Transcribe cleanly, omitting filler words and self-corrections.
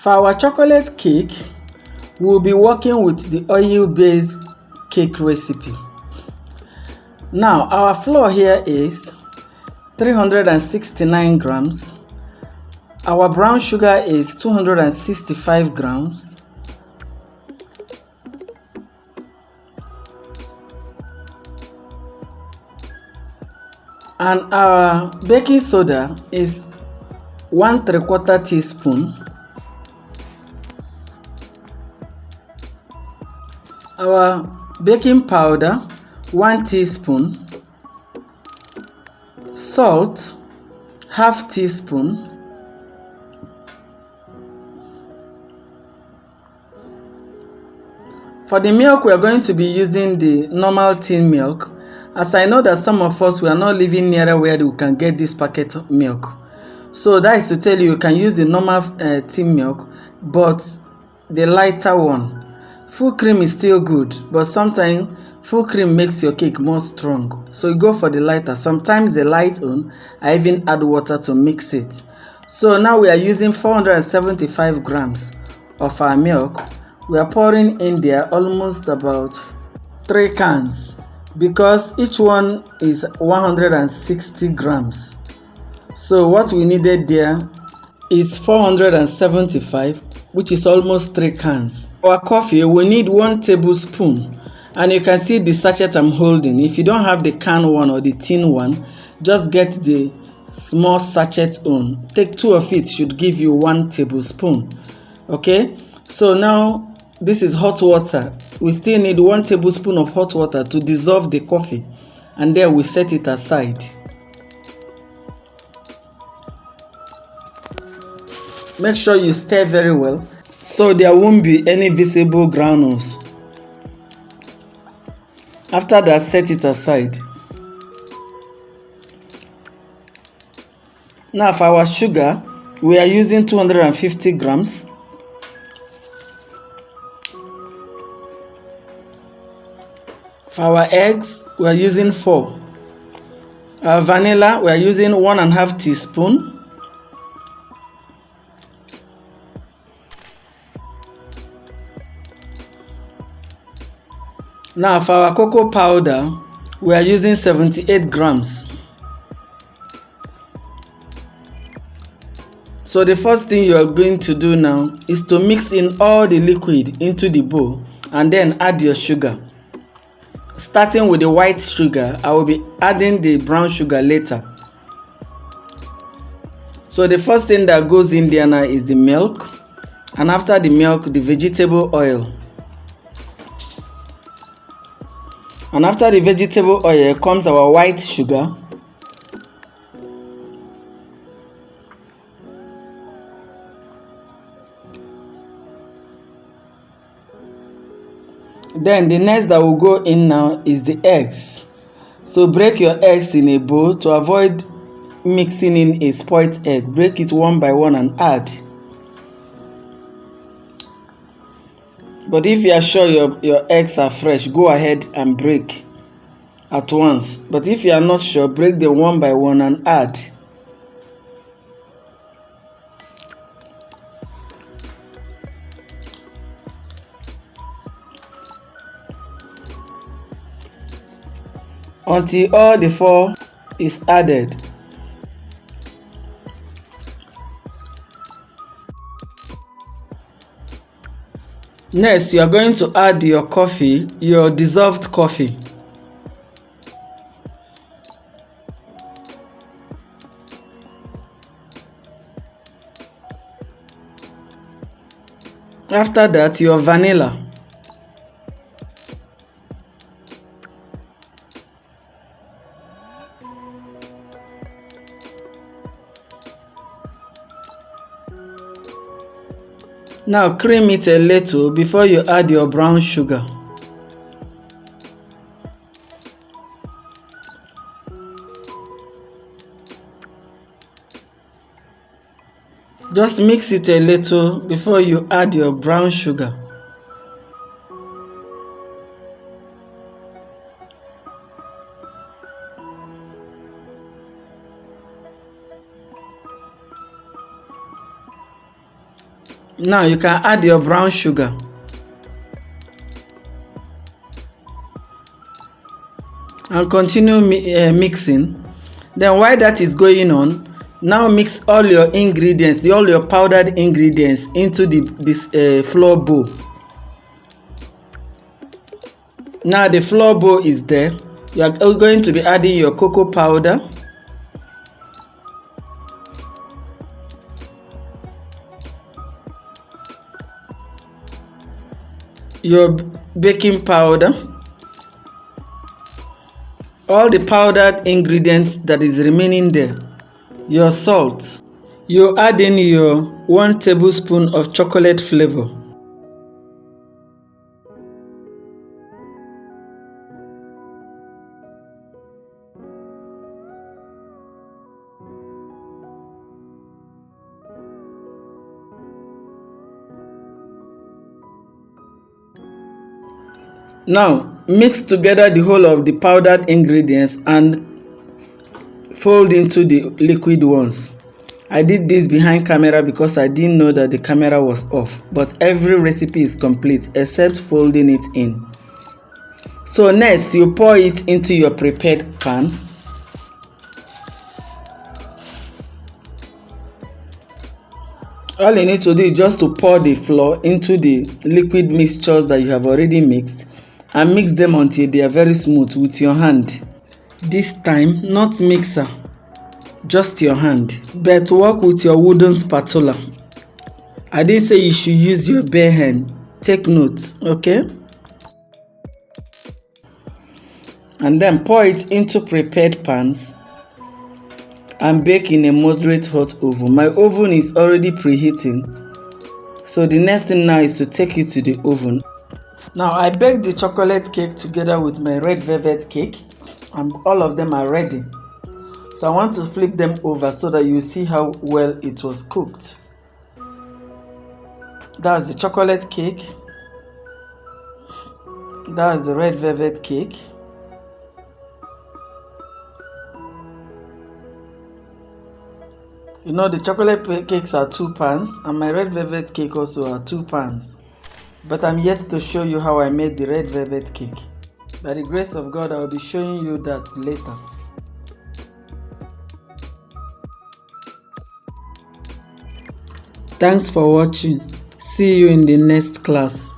For our chocolate cake, we'll be working with the oil-based cake recipe. Now, our flour here is 369 grams. Our brown sugar is 265 grams. And our baking soda is 1¾ teaspoon. Our baking powder 1 teaspoon. Salt ½ teaspoon. For the milk, we are going to be using the normal tin milk, as I know that some of us, we are not living near where we can get this packet of milk. So that is to tell you, you can use the normal tin milk, but the lighter one. Full cream is still good, but sometimes full cream makes your cake more strong. So you go for the lighter. Sometimes the light one, I even add water to mix it. So now we are using 475 grams of our milk. We are pouring in there almost about 3 cans because each one is 160 grams. So what we needed there is 475, which is almost 3 cans. For our coffee, we need 1 tablespoon. And you can see the sachet I'm holding. If you don't have the can one or the tin one, just get the small sachet one. Take 2 of it, should give you 1 tablespoon. Okay, so now this is hot water. We still need 1 tablespoon of hot water to dissolve the coffee, and then we set it aside. Make sure you stir very well so there won't be any visible granules. After that, set it aside. Now for our sugar, we are using 250 grams. For our eggs, we are using 4. Our vanilla, we are using 1½ teaspoon. Now for our cocoa powder, we are using 78 grams. So the first thing you are going to do now is to mix in all the liquid into the bowl and then add your sugar. Starting with the white sugar, I will be adding the brown sugar later. So the first thing that goes in there now is the milk, and after the milk, the vegetable oil. And after the vegetable oil comes our white sugar. Then the next that will go in now is the eggs. So break your eggs in a bowl to avoid mixing in a spoiled egg. Break it one by one and add. But if you are sure your eggs are fresh, go ahead and break at once. But if you are not sure, break them one by one and add. Until all the 4 is added. Next, you are going to add your coffee, your dissolved coffee. After that, your vanilla. Now cream it a little before you add your brown sugar. Just mix it a little before you add your brown sugar. Now you can add your brown sugar. And continue mixing. Then while that is going on, now mix all your ingredients, all your powdered ingredients into this flour bowl. Now the flour bowl is there. You are going to be adding your cocoa powder, your baking powder, all the powdered ingredients that is remaining there, your salt. You add in your 1 tablespoon of chocolate flavor. Now mix together the whole of the powdered ingredients and fold into the liquid ones. I did this behind camera because I didn't know that the camera was off, but every recipe is complete except folding it in. So next you pour it into your prepared pan. All you need to do is just to pour the flour into the liquid mixtures that you have already mixed and mix them until they are very smooth with your hand. This time, not mixer, just your hand. But work with your wooden spatula. I didn't say you should use your bare hand. Take note, okay? And then pour it into prepared pans and bake in a moderate hot oven. My oven is already preheating, so the next thing now is to take it to the oven. Now I baked the chocolate cake together with my red velvet cake, and all of them are ready. So I want to flip them over so that you see how well it was cooked. That's the chocolate cake. That's the red velvet cake. You know, the chocolate cakes are 2 pounds and my red velvet cake also are 2 pounds. But I'm yet to show you how I made the red velvet cake. By the grace of God, I will be showing you that later. Thanks for watching. See you in the next class.